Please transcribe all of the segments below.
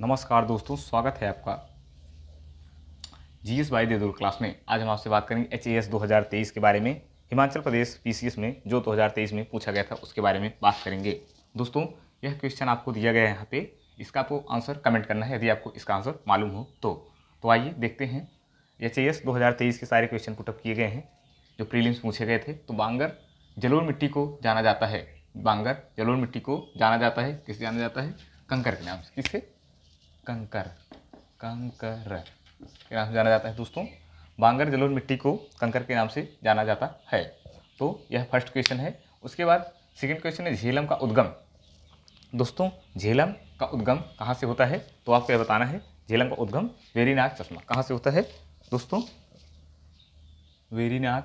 नमस्कार दोस्तों, स्वागत है आपका जीएस बाई देदुर क्लास में। आज हम आपसे बात करेंगे HAS 2023 के बारे में। हिमाचल प्रदेश PCS में जो 2023 में पूछा गया था उसके बारे में बात करेंगे। दोस्तों, यह क्वेश्चन आपको दिया गया है यहाँ पे, इसका आपको आंसर कमेंट करना है यदि आपको इसका आंसर मालूम हो तो आइए देखते हैं। HAS 2023 के सारे क्वेश्चन पुटअप किए गए हैं जो प्रीलिम्स पूछे गए थे। तो बांगर जलोढ़ मिट्टी को जाना जाता है, बांगर जलोढ़ मिट्टी को जाना जाता है, किससे जाना जाता है? कंकर के नाम से। किससे? कंकर के नाम से जाना जाता है दोस्तों। बांगर जलोढ़ मिट्टी को कंकर के नाम से जाना जाता है। तो यह फर्स्ट क्वेश्चन है। उसके बाद सेकंड क्वेश्चन है झेलम का उद्गम। दोस्तों, झेलम का उद्गम कहाँ से होता है? तो आपको यह बताना है। झेलम का उद्गम वेरीनाग चश्मा कहाँ से होता है दोस्तों? वेरीनाग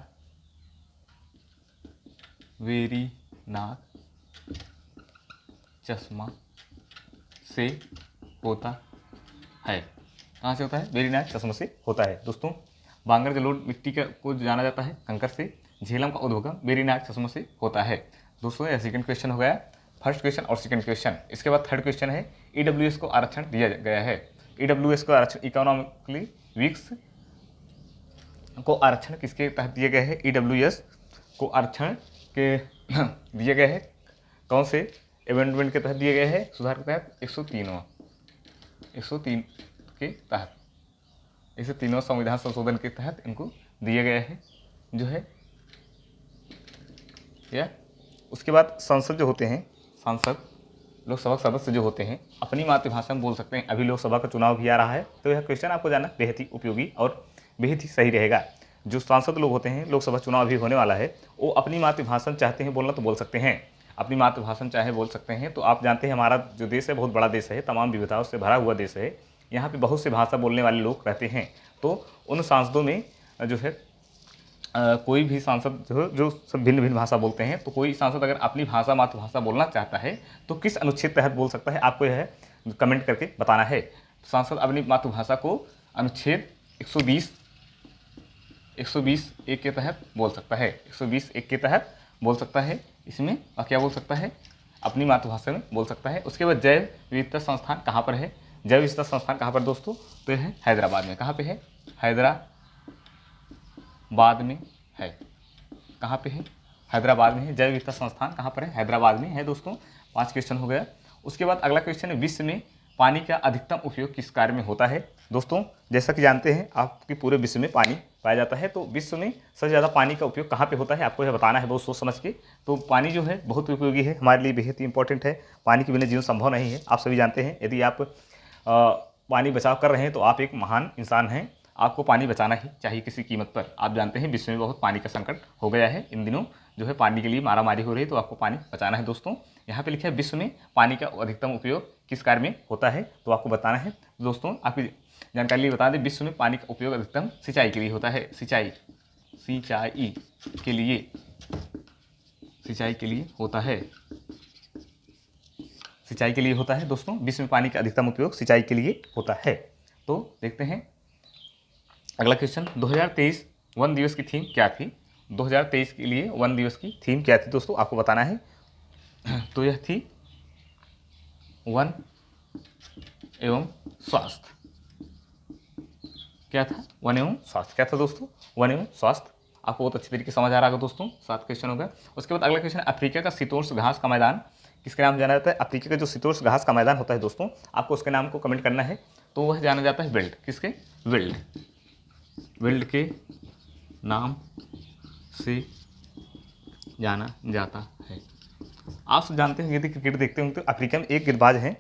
चश्मा से होता है। कहाँ से होता है? वेरीनाग चश्मा से होता है दोस्तों। बांगर जलोढ़ मिट्टी को जाना जाता है कंकर से। झेलम का उद्गम वेरीनाग चश्मा से होता है दोस्तों। यह सेकंड क्वेश्चन हो गया, फर्स्ट क्वेश्चन और सेकंड क्वेश्चन। इसके बाद थर्ड क्वेश्चन है EWS को आरक्षण दिया गया है। EWS को आरक्षण, इकोनॉमिकली वीक्स को आरक्षण किसके तहत दिए गए हैं? EWS को आरक्षण के दिए गए हैं कौन से अमेंडमेंट के तहत दिए गए हैं? सुधार के तहत 103 के तहत, 103वां संविधान संशोधन के तहत इनको दिए गए हैं जो है या। उसके बाद संसद जो होते हैं, सांसद लोकसभा सदस्य जो होते हैं अपनी मातृभाषा में बोल सकते हैं। अभी लोकसभा का चुनाव भी आ रहा है तो यह क्वेश्चन आपको जानना बेहद ही उपयोगी और बेहद ही सही रहेगा। जो सांसद लोग होते हैं, लोकसभा चुनाव भी होने वाला है, वो अपनी मातृभाषा चाहते हैं बोलना तो बोल सकते हैं, अपनी मातृभाषा चाहे बोल सकते हैं। तो आप जानते हैं हमारा जो देश है बहुत बड़ा देश है, तमाम विविधताओं से भरा हुआ देश है। यहाँ पे बहुत से भाषा बोलने वाले लोग रहते हैं। तो उन सांसदों में जो है कोई भी सांसद जो सब भिन्न भिन्न भाषा बोलते हैं, तो कोई सांसद अगर अपनी भाषा मातृभाषा बोलना चाहता है तो किस अनुच्छेद तहत बोल सकता है? आपको यह कमेंट करके बताना है। सांसद अपनी मातृभाषा को अनुच्छेद 120(1) के तहत बोल सकता है, 120(1) के तहत बोल सकता है। इसमें और क्या बोल सकता है? अपनी मातृभाषा में बोल सकता है। उसके बाद जैव विविधता संस्थान कहाँ पर है? जैव विविधता संस्थान कहाँ पर दोस्तों? तो यह है हैदराबाद में। कहाँ पे है? हैदराबाद में है। कहाँ पे है? हैदराबाद में है। जैव विविधता संस्थान कहाँ पर है? हैदराबाद में है दोस्तों। 5 क्वेश्चन हो गया। उसके बाद अगला क्वेश्चन है विश्व में पानी का अधिकतम उपयोग किस कार्य में होता है? दोस्तों, जैसा कि जानते हैं आपके पूरे विश्व में पानी पाया जाता है, तो विश्व में सबसे ज़्यादा पानी का उपयोग कहाँ पे होता है आपको यह बताना है बहुत सोच समझ के। तो पानी जो है बहुत उपयोगी है, हमारे लिए बेहद ही इंपॉर्टेंट है। पानी के बिना जीवन संभव नहीं है, आप सभी जानते हैं। यदि आप पानी बचाव कर रहे हैं तो आप एक महान इंसान हैं। आपको पानी बचाना ही चाहिए किसी कीमत पर। आप जानते हैं विश्व में बहुत पानी का संकट हो गया है, इन दिनों जो है पानी के लिए मारामारी हो रही है, तो आपको पानी बचाना है दोस्तों। यहाँ पे लिखा है विश्व में पानी का अधिकतम उपयोग किस कार्य में होता है, तो आपको बताना है दोस्तों। आपकी जानकारी लिए बता दें, विश्व में पानी का उपयोग अधिकतम सिंचाई के लिए होता है। सिंचाई के लिए होता है। सिंचाई के लिए होता है दोस्तों। विश्व में पानी का अधिकतम उपयोग सिंचाई के लिए होता है। तो देखते हैं अगला क्वेश्चन। 2023 वन दिवस की थीम क्या थी? 2023 के लिए वन दिवस की थीम क्या थी दोस्तों? आपको बताना है। तो यह थी वन एवं स्वास्थ्य। क्या था? वन एवं स्वास्थ्य। क्या था दोस्तों? वन एवं स्वास्थ्य। आपको बहुत अच्छी तरीके से समझ आ रहा होगा दोस्तों। 7 क्वेश्चन हो गया। उसके बाद अगला क्वेश्चन, अफ्रीका का शीतोष्ण घास का मैदान किसके नाम से जाना जाता है? अफ्रीका का जो शीतोष्ण घास का मैदान होता है दोस्तों, आपको उसके नाम को कमेंट करना है। तो वह जाना जाता है विल्ड। किसके? विल्ड के नाम से जाना जाता है। आप सब जानते हैं, यदि क्रिकेट देखते होंगे तो अफ्रीका में एक गेंदबाज हैं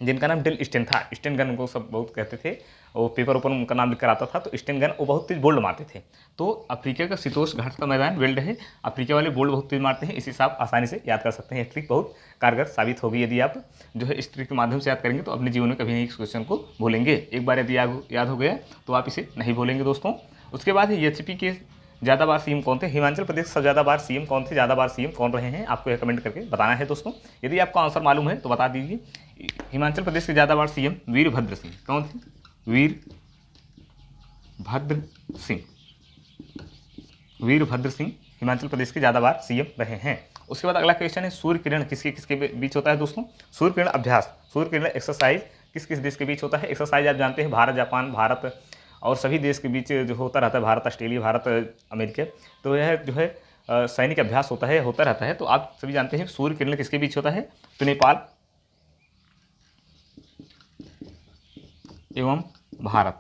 जिनका नाम डेल स्टेन था। स्टेन गन उनको सब बहुत कहते थे, वो पेपर ऊपर उनका नाम लिख कर आता था। तो स्टेन गन वो बहुत तेज बोल्ड मारते थे। तो अफ्रीका का शीतोष्ण घास का मैदान विल्ड है। अफ्रीका वाले बोल्ड बहुत तेज मारते हैं, इसी से आप आसानी से याद कर सकते हैं। ये ट्रिक बहुत कारगर साबित होगी। यदि आप जो है इस ट्रिक के माध्यम से याद करेंगे तो अपने जीवन में कभी नहीं इस क्वेश्चन को भूलेंगे। एक बार यदि याद हो गया तो आप इसे नहीं भूलेंगे दोस्तों। उसके बाद HP के ज़्यादा बार CM कौन थे? हिमाचल प्रदेश से ज़्यादा बार CM कौन थे? ज़्यादा बार CM कौन रहे हैं? आपको यह कमेंट करके बताना है दोस्तों। यदि आपको आंसर मालूम है तो बता दीजिए। हिमाचल प्रदेश के ज़्यादा बार CM वीरभद्र सिंह। कौन थे? वीरभद्र सिंह हिमाचल प्रदेश के ज़्यादा बार CM रहे हैं। उसके बाद अगला क्वेश्चन है सूर्य किरण किसके किसके बीच होता है दोस्तों? सूर्य किरण अभ्यास, सूर्य किरण एक्सरसाइज किस किस देश के बीच होता है। एक्सरसाइज आप जानते हैं भारत जापान, भारत और सभी देश के बीच जो होता रहता है, भारत ऑस्ट्रेलिया, भारत अमेरिका, तो यह जो है सैनिक अभ्यास होता रहता है। तो आप सभी जानते हैं सूर्य किरण किसके बीच होता है, तो नेपाल एवं भारत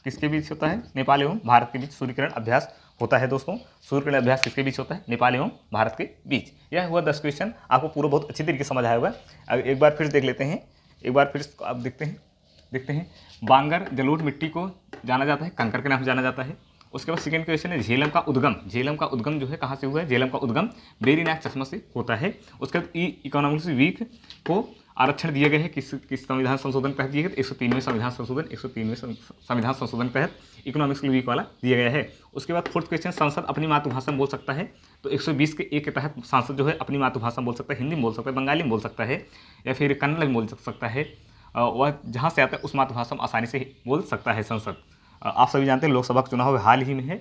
किसके बीच होता है, नेपाल एवं भारत के बीच सूर्य किरण अभ्यास होता है। दोस्तों सूर्य किरण अभ्यास किसके बीच होता है, नेपाल एवं भारत के बीच। यह हुआ 10 क्वेश्चन, आपको पूरा बहुत अच्छी तरीके से समझ आया होगा। एक बार फिर देख लेते हैं, एक बार फिर आप देखते हैं बांगर जलोढ़ मिट्टी को जाना जाता है, कंकर के नाम से जाना जाता है। उसके बाद सेकंड क्वेश्चन है झेलम का उद्गम। झेलम का उद्गम जो है कहाँ से हुआ है, झेलम का उद्गम वेरीनाग चश्मा से होता है। उसके बाद इकोनॉमिक्स वीक को आरक्षण दिए गए हैं किस संविधान संशोधन तहत दिए गए, 103वें संविधान संशोधन, 103वें संविधान संशोधन तहत इकोनॉमिक्स वीक वाला दिया गया है। उसके बाद फोर्थ क्वेश्चन संसद अपनी मातृभाषा में बोल सकता है, तो 120 के एक के तहत सांसद जो है अपनी मातृभाषा में बोल सकता है, हिंदी में बोल सकता है, बंगाली में बोल सकता है या फिर कन्नड़ में बोल सकता है। वह जहाँ से आता है उस मातृभाषा में आसानी से बोल सकता है संसद। आप सभी जानते हैं लोकसभा का चुनाव हाल ही में है,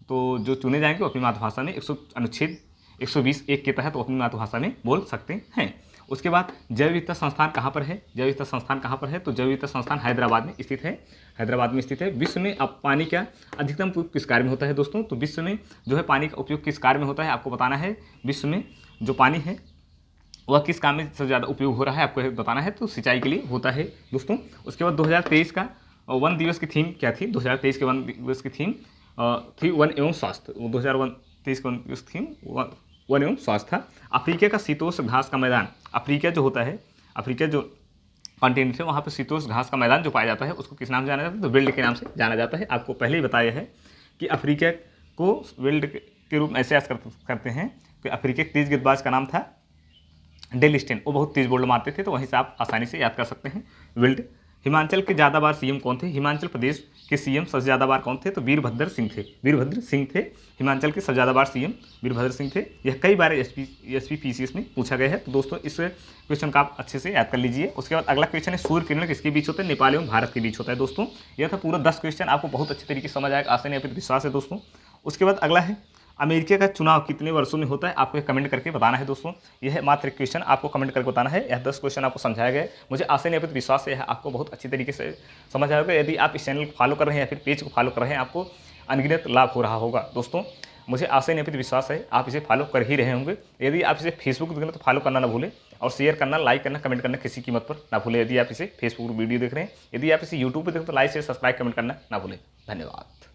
तो जो चुने जाएंगे वो अपनी मातृभाषा में अनुच्छेद 120(1) के तहत वो अपनी मातृभाषा में बोल सकते हैं। उसके बाद जैव विविधता संस्थान कहाँ पर है, जैव विविधता संस्थान कहाँ पर है, तो जैव विविधता संस्थान हैदराबाद में स्थित है, हैदराबाद में स्थित है। विश्व में अब पानी का अधिकतम उपयोग किस कार्य में होता है दोस्तों, तो विश्व में जो है पानी का उपयोग किस कार्य में होता है आपको बताना है। विश्व में जो पानी है वह किस काम में सबसे ज़्यादा उपयोग हो रहा है आपको बताना है, तो सिंचाई के लिए होता है दोस्तों। उसके बाद 2023 का वन दिवस की थीम क्या थी, 2023 के वन दिवस की थीम थी वन एवं स्वास्थ्य। 2023 का वन दिवस थीम वन एवं स्वास्थ्य था। अफ्रीका का शीतोष्ण घास का मैदान, अफ्रीका जो होता है, अफ्रीका जो कॉन्टिनेंट है वहाँ पर शीतोष्ण घास का मैदान जो पाया जाता है उसको किस नाम से जाना जाता है, तो विल्ड के नाम से जाना जाता है। आपको पहले ही बताया है कि अफ्रीका को विल्ड के रूप में ऐसे याद करते हैं कि अफ्रीका के तेज गेंदबाज का नाम था डेल स्टेन, वो बहुत तेज बॉल मारते थे, तो वहीं से आप आसानी से याद कर सकते हैं विल्ड। हिमाचल के ज़्यादा बार सीएम कौन थे, हिमाचल प्रदेश के सीएम सबसे ज़्यादा बार कौन थे, तो वीरभद्र सिंह थे, वीरभद्र सिंह थे हिमाचल के सबसे ज़्यादा बार सीएम वीरभद्र सिंह थे। यह कई बार एसपी पीसीएस में पूछा गया है, तो दोस्तों इस क्वेश्चन का आप अच्छे से याद कर लीजिए। उसके बाद अगला क्वेश्चन है सूर्य किरण किसके बीच होता है, नेपाल एवं भारत के बीच होता है। दोस्तों यह था पूरा 10 क्वेश्चन, आपको बहुत अच्छे तरीके से समझ आएगा, आशा नहीं विश्वास है दोस्तों। उसके बाद अगला है अमेरिका का चुनाव कितने वर्षों में होता है, आपको कमेंट करके बताना है दोस्तों। यह मात्र एक क्वेश्चन आपको कमेंट करके बताना है। यह 10 क्वेश्चन आपको समझाया गया है, मुझे आशा नहीं विश्वास है आपको बहुत अच्छी तरीके से समझ आएगा। यदि आप इस चैनल को फॉलो कर रहे हैं या फिर पेज को फॉलो कर रहे हैं आपको अनगिनत लाभ हो रहा होगा दोस्तों। मुझे आशा नहीं विश्वास है आप इसे फॉलो कर ही रहे होंगे। यदि आप इसे फेसबुक देख रहे हैं तो फॉलो करना ना भूलें, और शेयर करना, लाइक करना, कमेंट करना किसी कीमत पर ना भूलें। यदि आप इसे फेसबुक वीडियो देख रहे हैं, यदि आप इसे यूट्यूब पर देख रहे हैं तो लाइक शेयर सब्सक्राइब कमेंट करना ना भूलें। धन्यवाद।